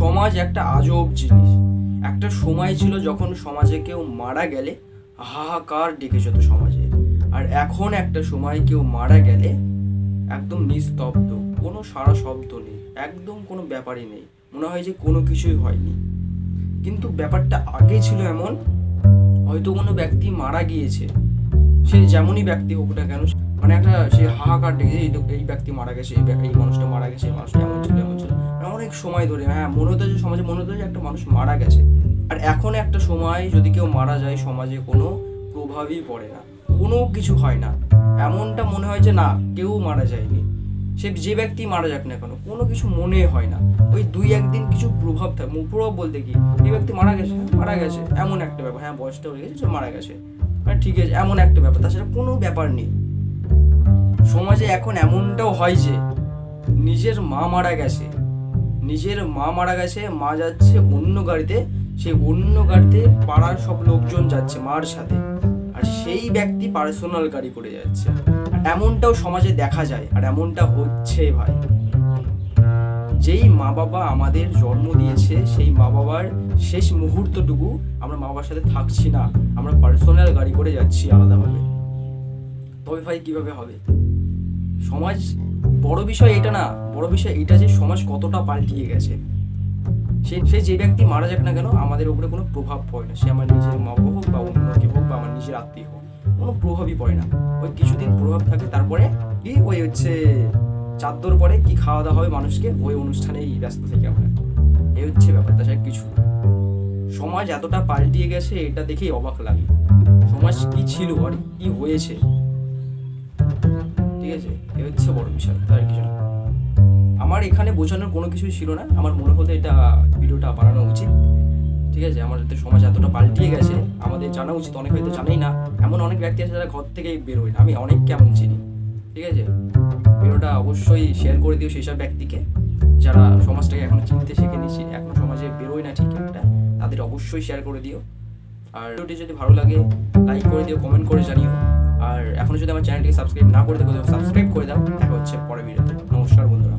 সমাজ একটা আজব জিনিস। একটা সময় ছিল যখন সমাজে কেউ মারা গেলে হাহাকার ডেকে যেত সমাজে, আর এখন একটা সময় কেউ মারা গেলে একদম নিস্তব্ধ, কোনো সারা শব্দ নেই, একদম কোনো ব্যাপারই নেই, মনে হয় যে কোনো কিছুই হয়নি। কিন্তু ব্যাপারটা আগে ছিল এমন, হয়তো কোনো ব্যক্তি মারা গিয়েছে, সে যেমনই ব্যক্তি হোক না কেন, মানে একটা সে হাহাকার ডেকে এই ব্যক্তি মারা গেছে, এই মানুষটা মারা গেছে, এই মানুষটা এমন ছিল এমন ছিল, অনেক সময় ধরে মনে হতো যে সমাজে মনে হতো যে একটা মানুষ মারা গেছে। আর এখন একটা সময় যদি কেউ মারা যায় সমাজে কোনো প্রভাবই পড়ে না, কোনো কিছু হয় না, এমনটা মনে হয় যে না, কেউ মারা যায়নি। সে যে ব্যক্তি মারা যাক না কেন কোনো কিছু মনে হয় না। ওই 2-1 দিন কিছু প্রভাব থাকে, প্রভাব বলতে কি, এই ব্যক্তি মারা গেছে এমন একটা ব্যাপার, বয়সটা হয়ে গেছে, মারা গেছে, ঠিক আছে, এমন একটা ব্যাপার, তাছাড়া কোনো ব্যাপার নেই। সমাজে এখন এমনটাও হয় যে নিজের মা মারা গেছে, মা যাচ্ছে অন্য গাড়িতে, সেই অন্য গাড়িতে পাড়ার সব লোকজন যাচ্ছে মার সাথে, আর সেই ব্যক্তি পার্সোনাল গাড়ি করে যাচ্ছে। আর এমনটাও সমাজে দেখা যায়, আর এমনটা হচ্ছে ভাই। যেই মা বাবা আমাদের জন্ম দিয়েছে, সেই মা বাবার শেষ মুহূর্তটুকু আমরা মা বাবার সাথে থাকছি না, আমরা পার্সোনাল গাড়ি করে যাচ্ছি আলাদাভাবে। তবে ভাই কিভাবে হবে? সমাজ, বড় বিষয় এটা না, বড় বিষয় এটা যে সমাজ কতটা পাল্টিয়ে গেছে। সে যে ব্যক্তি মারা যাক না কেন আমাদের উপরে কোনো প্রভাব পড়ে না, সে আমার নিজের মা বাবা হোক বা অন্য কেউ হোক বা আমার নিজের আত্মীয় হোক, কোনো প্রভাবই পড়ে না। ওই কিছুদিন প্রভাব থাকে, তারপরে কি ওই হচ্ছে চাদ্দর পরে কি খাওয়া দাওয়া হবে মানুষকে, ওই অনুষ্ঠানেই ব্যস্ত থেকে আমরা, এই হচ্ছে ব্যাপার, তাছাড়া কিছু। সমাজ এতটা পাল্টিয়ে গেছে, এটা দেখেই অবাক লাগে। সমাজ কি ছিল আর কি হয়েছে, ঠিক আছে, এই হচ্ছে বড় বিষয়, তার কিছু না। আমার এখানে বোঝানোর কোনো কিছুই ছিল না, আমার মনে হতো এটা ভিডিওটা বানানো উচিত, ঠিক আছে। আমাদের সমাজ এতটা পাল্টিয়ে গেছে, আমাদের জানা উচিত। অনেক হয়তো জানেই না, এমন অনেক ব্যক্তি আছে যারা ঘর থেকেই বেরোয় না, আমি অনেক কেমন চিনি, ঠিক আছে। ভিডিওটা অবশ্যই শেয়ার করে দিও সেই সব ব্যক্তিকে যারা সমাজটাকে এখন চিনতে শিখে নিচ্ছি, এখন সমাজে বেরোয় না ঠিক একটা, তাদের অবশ্যই শেয়ার করে দিও। আর ভিডিওটি যদি ভালো লাগে লাইক করে দিও, কমেন্ট করে জানিও। আর এখনো যদি আমার চ্যানেলটিকে সাবস্ক্রাইব না করে থাকো, সাবস্ক্রাইব করে দাও। দেখা হচ্ছে পরের ভিডিওতে। নমস্কার বন্ধুরা।